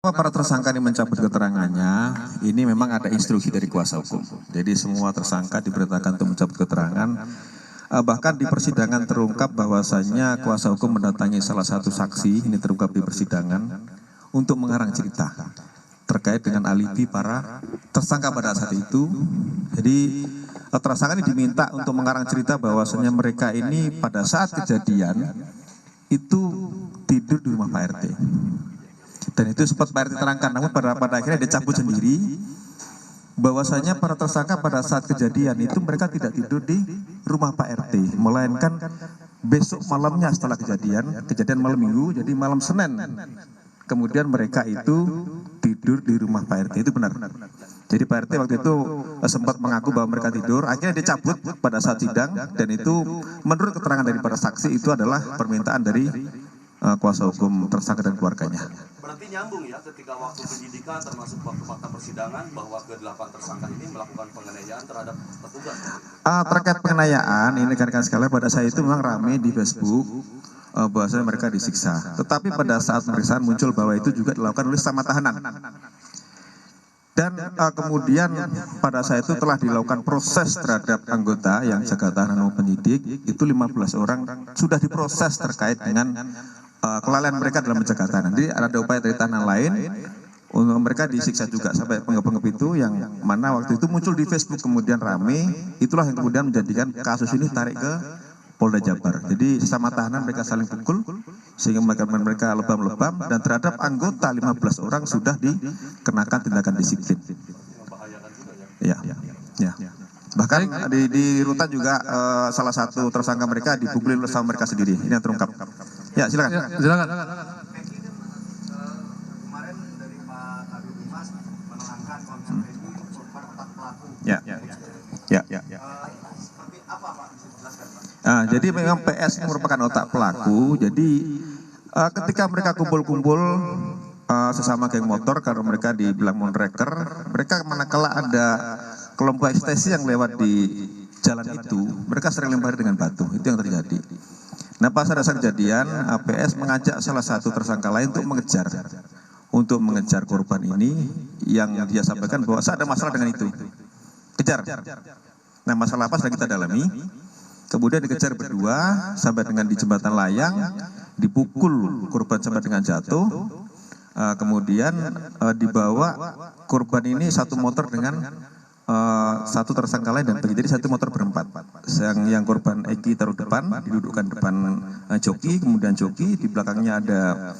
kenapa para tersangka ini mencabut keterangannya? Ini memang ada instruksi dari kuasa hukum. Jadi semua tersangka diperintahkan untuk mencabut keterangan. Bahkan di persidangan terungkap bahwasannya kuasa hukum mendatangi salah satu saksi, ini terungkap di persidangan, untuk mengarang cerita terkait dengan alibi para tersangka pada saat itu. Jadi tersangka ini diminta untuk mengarang cerita bahwasannya mereka ini pada saat kejadian itu tidur di rumah Pak RT. Dan itu sempat Pak RT terangkan, namun pada akhirnya dia cabut sendiri bahwasanya para tersangka pada saat kejadian itu mereka tidak tidur di rumah Pak RT, melainkan besok malamnya setelah kejadian malam Minggu, jadi malam Senin, kemudian mereka itu tidur di rumah Pak RT. Itu benar. Jadi Pak RT waktu itu sempat mengaku bahwa mereka tidur, akhirnya dicabut pada saat sidang, dan itu menurut keterangan dari para saksi itu adalah permintaan dari kuasa hukum tersangka dan keluarganya. Berarti nyambung ya ketika waktu penyidikan termasuk waktu fakta persidangan bahwa ke-8 tersangka ini melakukan penganiayaan terhadap petugas. Terkait penganiayaan ini rekan-rekan sekalian, pada saat itu memang ramai di Facebook bahwasanya mereka disiksa. Tetapi pada saat pemeriksaan muncul bahwa itu juga dilakukan oleh sesama tahanan. Dan kemudian pada saat itu telah dilakukan proses terhadap anggota yang jaga tahanan maupun penyidik, itu 15 orang sudah diproses terkait dengan kelalaian mereka dalam menjaga tahanan. Jadi ada upaya dari tahanan lain untuk mereka disiksa juga sampai penggep-penggep itu, yang mana waktu itu muncul di Facebook kemudian rame. Itulah yang kemudian menjadikan kasus ini tarik ke Polda Jabar. Jadi sesama tahanan mereka saling pukul sehingga mereka lebam-lebam, dan terhadap anggota 15 orang sudah dikenakan tindakan disiplin. Ya. Bahkan di rutan juga salah satu tersangka mereka dipukulin sama mereka sendiri. Ini yang terungkap. Ya, silakan. Silakan. Kemarin dari Pak Kabid Humas menerangkan kalau misalnya ini merupakan otak pelaku. Ya. Seperti apa Pak? Bisa dijelaskan Pak? Jadi memang PS merupakan otak pelaku. Jadi ketika mereka kumpul-kumpul sesama geng motor, karena mereka dibilang monreker, mereka manakala ada kelompok ekstasi yang lewat di jalan itu, mereka sering lempar dengan batu. Itu yang terjadi. Nah, pas ada kejadian, PS mengajak salah satu tersangka lain untuk mengejar korban ini, yang dia sampaikan bahwa ada masalah dengan itu. Kejar. Nah, masalah apa sedang kita dalami. Kemudian dikejar berdua sampai dengan di jembatan layang, dipukul korban sampai dengan jatuh. Kemudian dibawa korban ini satu motor dengan satu tersangka lain dan pergi. Jadi satu motor berempat. Yang korban Eki taruh depan, didudukkan depan joki, kemudian joki, di belakangnya ada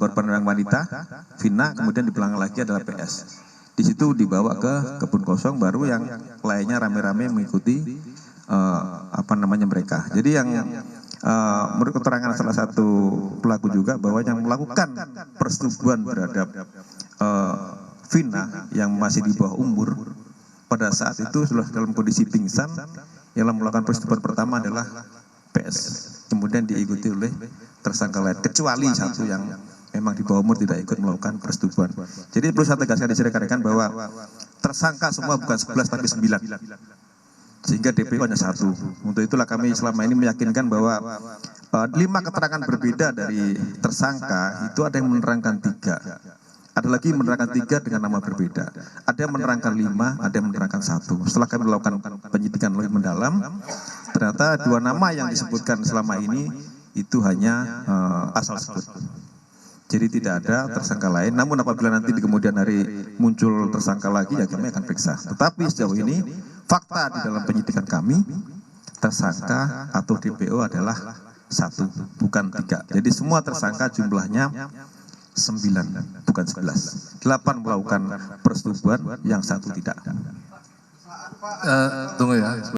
korban yang wanita, Vina, kemudian di belakang lagi adalah PS. Di situ dibawa ke kebun kosong, baru yang lainnya rame-rame mengikuti mereka. Jadi yang menurut keterangan salah satu pelaku juga bahwa yang melakukan persetubuhan terhadap Vina yang masih di bawah umur pada saat itu sudah dalam kondisi pingsan. Yang melakukan persetubuhan pertama adalah PS, kemudian diikuti oleh tersangka lain, kecuali satu yang memang di bawah umur tidak ikut melakukan persetubuhan. Jadi perlu saya tegaskan di sini rekan-rekan bahwa tersangka semua bukan 11 tapi 9. Sehingga DPO hanya 1. Untuk itulah kami selama ini meyakinkan bahwa 5 keterangan berbeda dari tersangka itu ada yang menerangkan 3. Ada lagi menerangkan 3 dengan nama berbeda. Ada yang menerangkan 5, ada yang menerangkan 1. Setelah kami melakukan penyidikan lebih mendalam, ternyata 2 nama yang disebutkan selama ini itu hanya asal sebut. Jadi tidak ada tersangka lain. Namun apabila nanti di kemudian hari muncul tersangka lagi, ya kami akan periksa. Tetapi sejauh ini fakta di dalam penyidikan kami, tersangka atau DPO adalah 1, bukan 3. Jadi semua tersangka jumlahnya 9, bukan 11. 8 melakukan persetubuhan, yang 1 tidak. Tunggu ya.